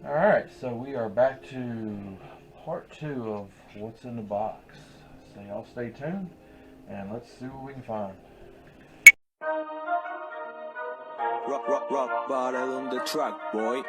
Alright, so we are back to part 2 of what's in the box. So y'all stay tuned and let's see what we can find. Rock bottle on the track, boy.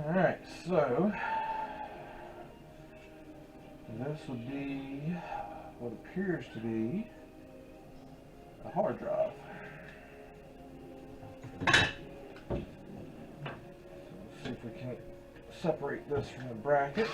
Alright, so this would be what appears to be a hard drive. So let's see if we can separate this from the bracket.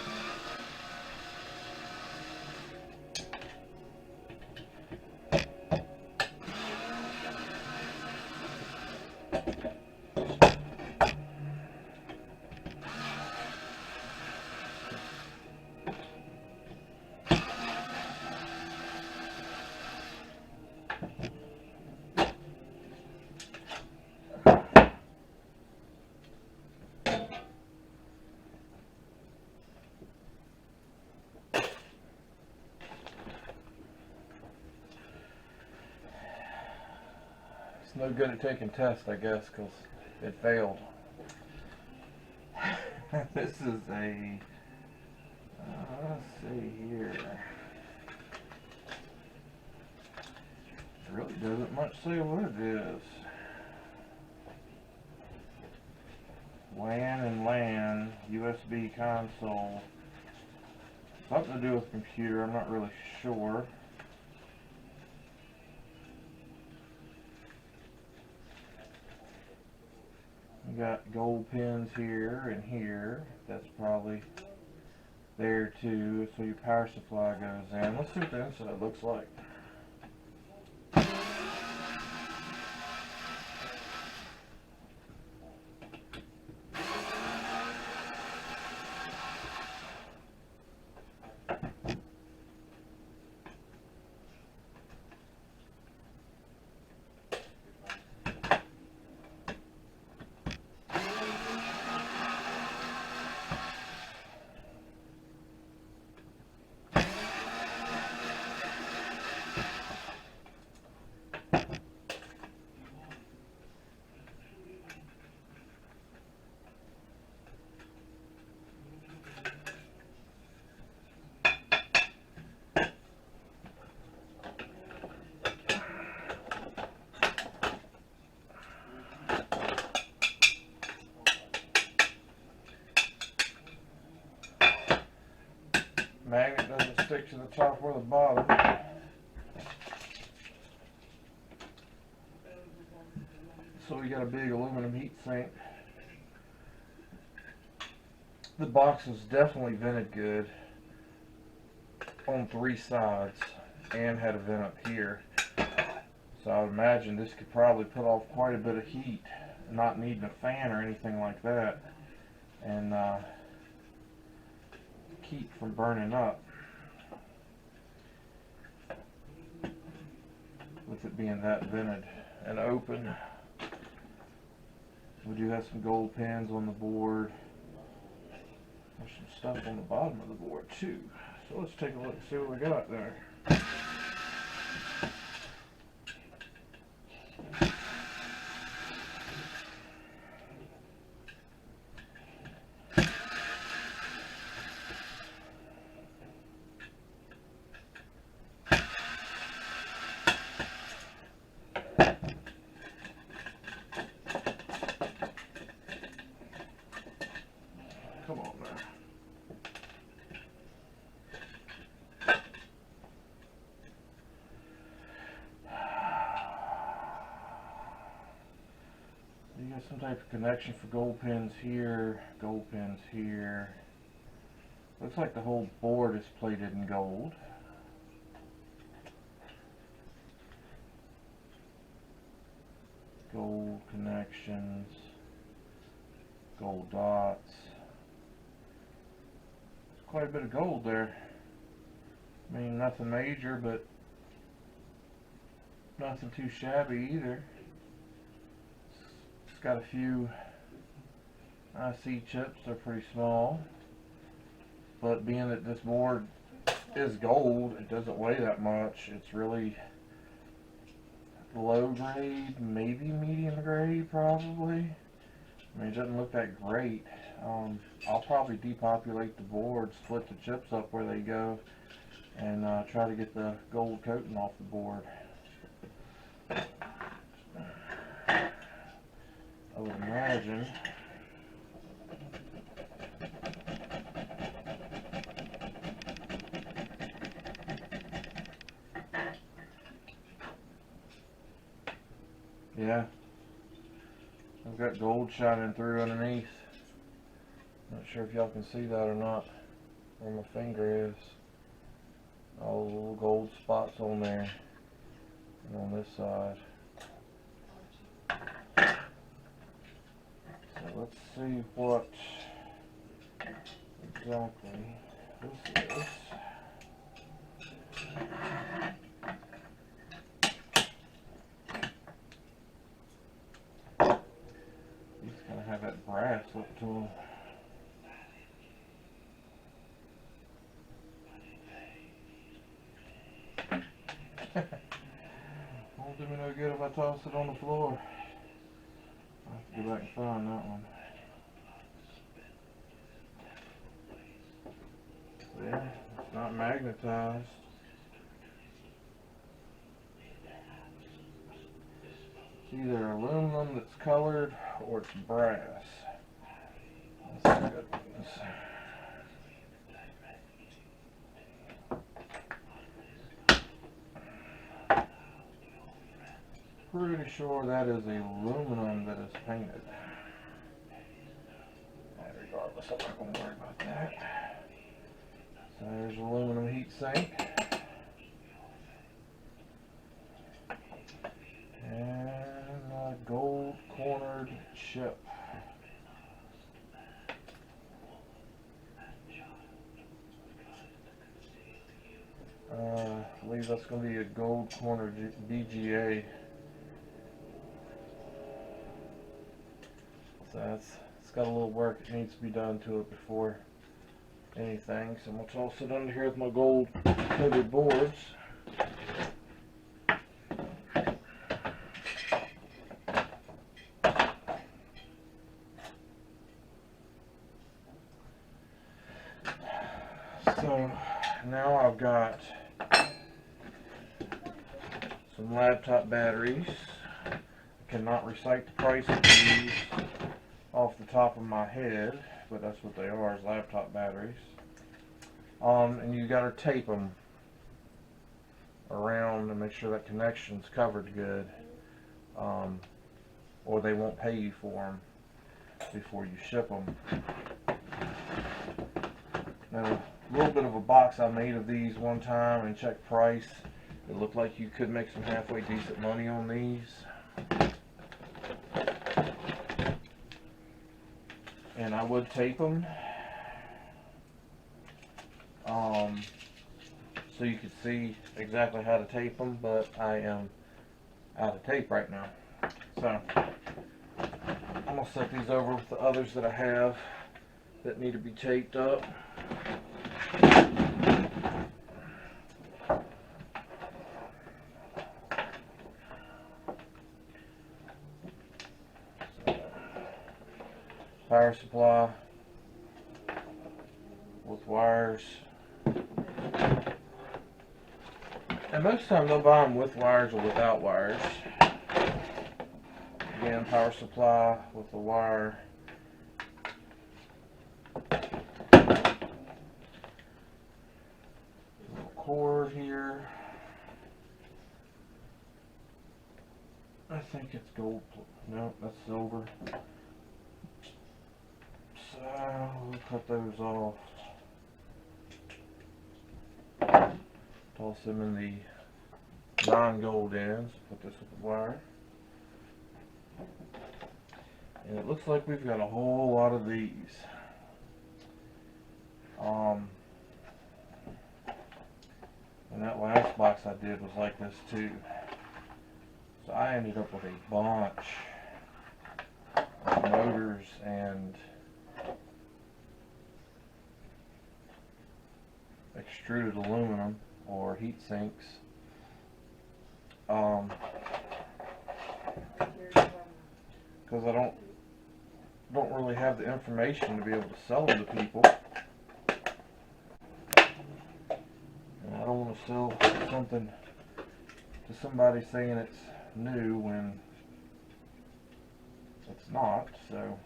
It's no good at taking tests, I guess, because it failed. This is a, let's see here. It really doesn't much say what it is. WAN and LAN, USB console. Something to do with computer, I'm not really sure. We got gold pins here and here. That's probably there too, so your power supply goes in. Let's see what the inside looks like. Magnet doesn't stick to the top or the bottom. So we got a big aluminum heat sink. The box was definitely vented good on 3 sides and had a vent up here. So I would imagine this could probably put off quite a bit of heat, not needing a fan or anything like that, and keep from burning up with it being that vented and open. We do have some gold pins on the board. There's some stuff on the bottom of the board too. So let's take a look and see what we got there. Come on now. You got some type of connection for gold pins here, gold pins here. Looks like the whole board is plated in gold. Gold connections, gold dots. There's quite a bit of gold there. I mean, nothing major, but nothing too shabby either. got a few IC chips. They're pretty small, but being that this board is gold, it doesn't weigh that much. It's really low grade, maybe medium grade, probably. I mean, it doesn't look that great. I'll probably depopulate the board, split the chips up where they go, and try to get the gold coating off the board. I would imagine yeah, I've got gold shining through underneath. Not sure if y'all can see that or not, where my finger is. All the little gold spots on there and on this side. So let's see what exactly this is. These kind of have that brass look to them. Won't do me no good if I toss it on the floor. I'll have to go back and find that one. Yeah, it's not magnetized. It's either aluminum that's colored or it's brass. That's the good ones. Pretty sure that is aluminum that is painted. Regardless, I'm not going to worry about that. So there's aluminum heat sink. And a gold cornered chip. I believe that's going to be a gold cornered BGA. So it's got a little work that needs to be done to it before anything. So I'm going to toss it under here with my gold coated boards. So now I've got some laptop batteries. I cannot recite the price of these off the top of my head, but that's what they are, is laptop batteries. And you got to tape them around to make sure that connection's covered good, or they won't pay you for them before you ship them. Now, a little bit of a box I made of these one time and checked price. It looked like you could make some halfway decent money on these. And I would tape them so you could see exactly how to tape them, but I am out of tape right now. So I'm going to set these over with the others that I have that need to be taped up. Power supply with wires, and most of the time they'll buy them with wires or without wires. Again, power supply with the wire. Little cord here. I think it's gold. No, that's silver. So we'll cut those off. Toss them in the non-gold ends. Put this with the wire. And it looks like we've got a whole lot of these. And that last box I did was like this too. So I ended up with a bunch. motors and extruded aluminum or heat sinks. Because I don't really have the information to be able to sell them to people. And I don't want to sell something to somebody saying it's new when it's not, so.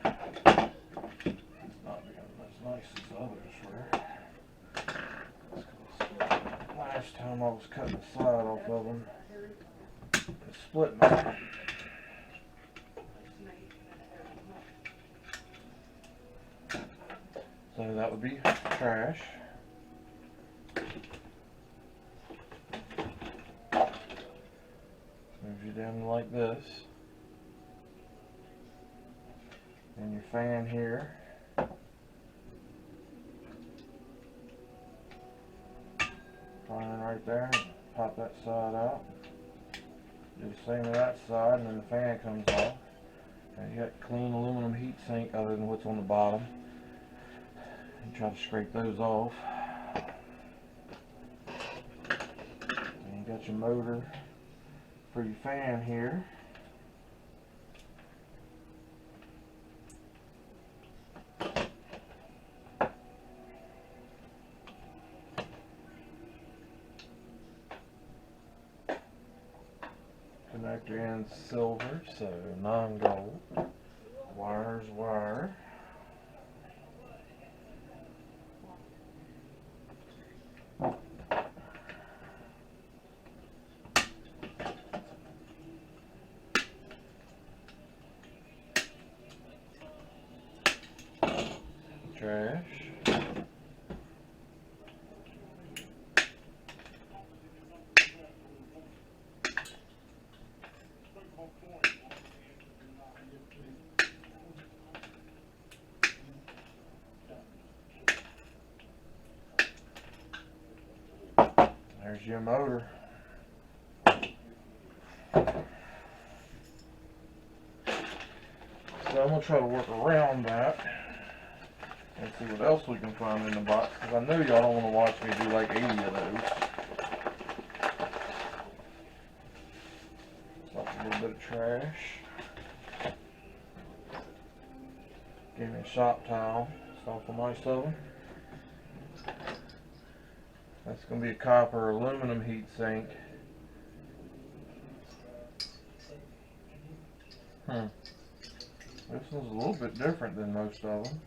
It's not being as nice as others were. Last time I was cutting the side off of them and splitting them. So that would be trash. Move you down like this. And your fan here. Fine right there. Pop that side out. Do the same to that side, and then the fan comes off. And you got clean aluminum heat sink other than what's on the bottom. And try to scrape those off. And you got your motor for your fan here. Connector end's silver, so non-gold. Wire's wire. Trash. There's your motor. So I'm going to try to work around that and see what else we can find in the box, because I know y'all don't want to watch me do like 80 of those. Like a little bit of trash. Give me a shop towel. It's off the most of them. That's going to be a copper aluminum heat sink. This one's a little bit different than most of them.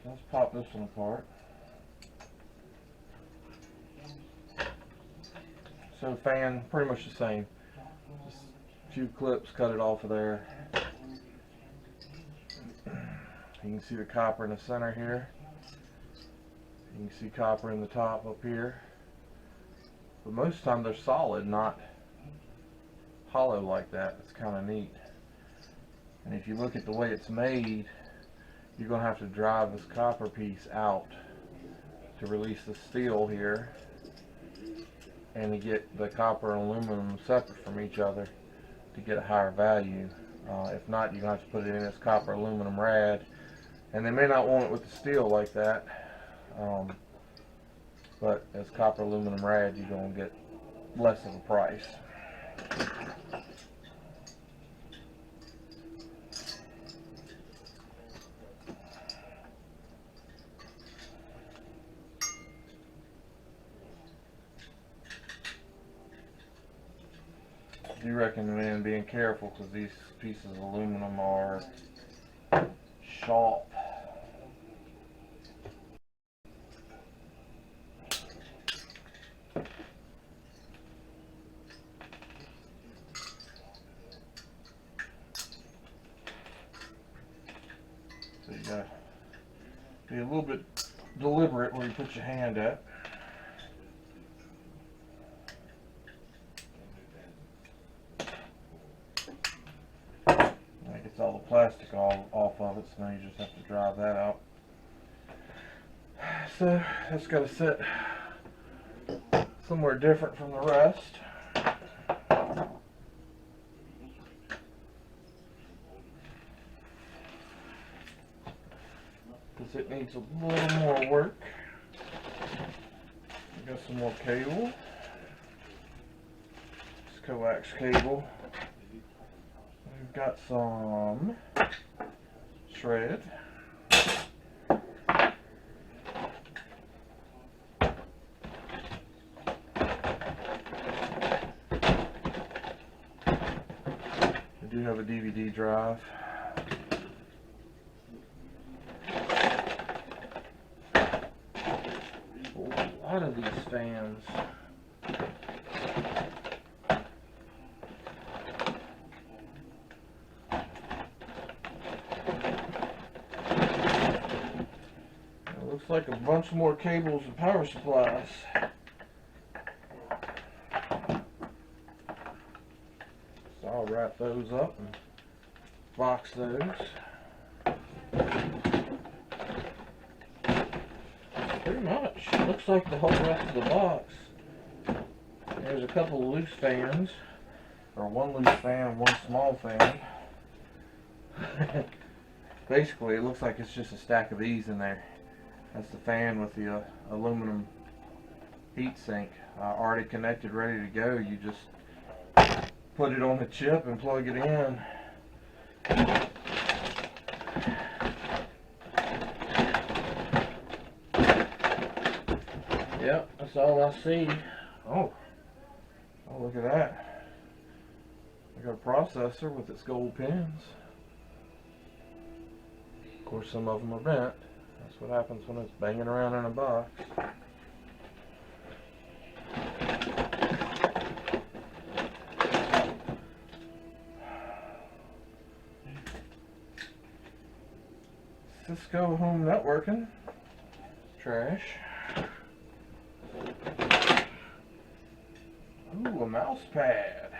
Let's pop this one apart. So fan, pretty much the same. Just a few clips, cut it off of there. You can see the copper in the center here. You can see copper in the top up here. But most of the time they're solid, not hollow like that. It's kind of neat. And if you look at the way it's made, you're going to have to drive this copper piece out to release the steel here and to get the copper and aluminum separate from each other to get a higher value. If not, you're going to have to put it in as copper aluminum rad, and they may not want it with the steel like that, but as copper aluminum rad you're going to get less of a price. I do recommend being careful because these pieces of aluminum are sharp. So you gotta be a little bit deliberate where you put your hand at. That gets all the plastic off of it, so now you just have to drive that out. So that's got to sit somewhere different from the rest. Because it needs a little more work. Got some more cable. It's coax cable. We've got some shred. We do have a DVD drive. A lot of these fans. It looks like a bunch more cables and power supplies. So I'll wrap those up and box those. Pretty much. Looks like the whole rest of the box. There's a couple of loose fans. Or one loose fan, one small fan. Basically, it looks like it's just a stack of these in there. That's the fan with the aluminum heatsink. Already connected, ready to go. You just put it on the chip and plug it in. Yep, that's all I see. Oh, look at that. I got a processor with its gold pins. Of course, some of them are bent. That's what happens when it's banging around in a box. Cisco home networking. Trash. Ooh, a mouse pad.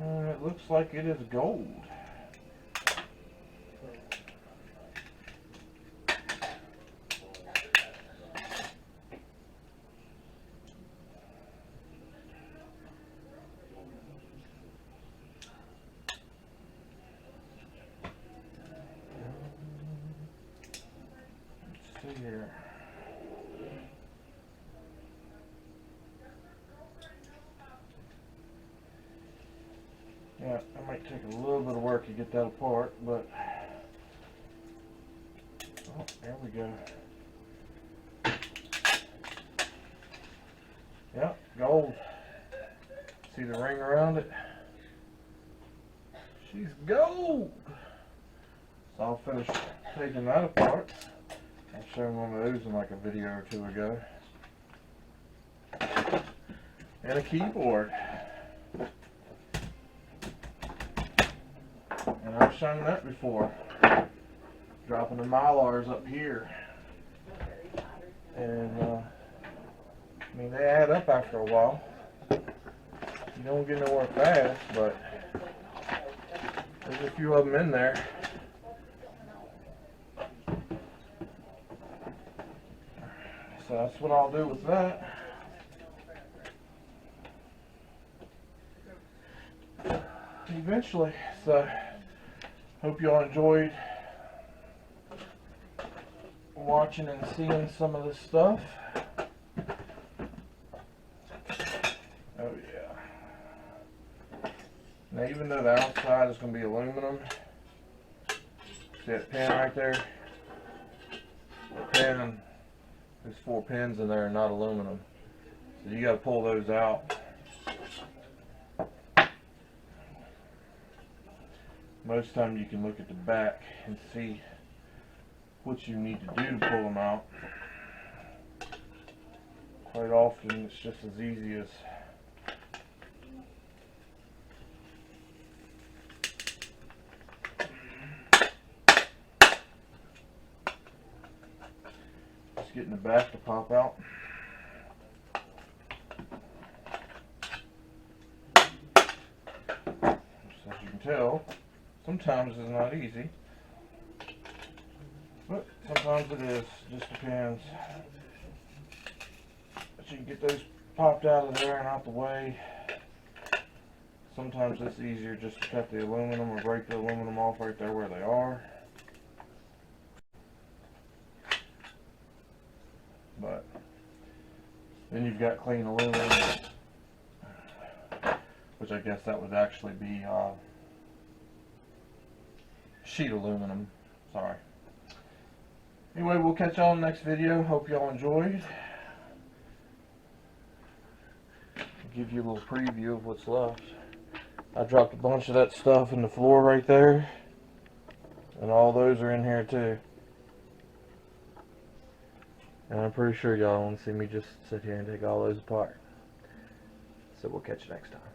It looks like it is gold. Let's see here. Yeah, it might take a little bit of work to get that apart, but oh, there we go. Yep, gold. See the ring around it? She's gold! So I'll finish taking that apart. I'll show one of those in like a video or two ago. And a keyboard. And I've shown that before. Dropping the Mylars up here. And I mean, they add up after a while. You don't get nowhere fast, but there's a few of them in there. So that's what I'll do with that. Eventually. So hope y'all enjoyed watching and seeing some of this stuff. Oh yeah. Now even though the outside is going to be aluminum, see that pin right there? The pin, there's 4 pins in there, not aluminum. So you got to pull those out. Most time you can look at the back and see what you need to do to pull them out. Quite often it's just as easy as just getting the back to pop out. Just as you can tell, sometimes it's not easy, but sometimes it is. Just depends. But you can get those popped out of there and out the way. Sometimes it's easier just to cut the aluminum or break the aluminum off right there where they are. But then you've got clean aluminum, which I guess that would actually be sheet aluminum. Sorry. Anyway, we'll catch y'all in the next video. Hope y'all enjoyed. Give you a little preview of what's left. I dropped a bunch of that stuff in the floor right there, and all those are in here too. And I'm pretty sure y'all don't want to see me just sit here and take all those apart. So we'll catch you next time.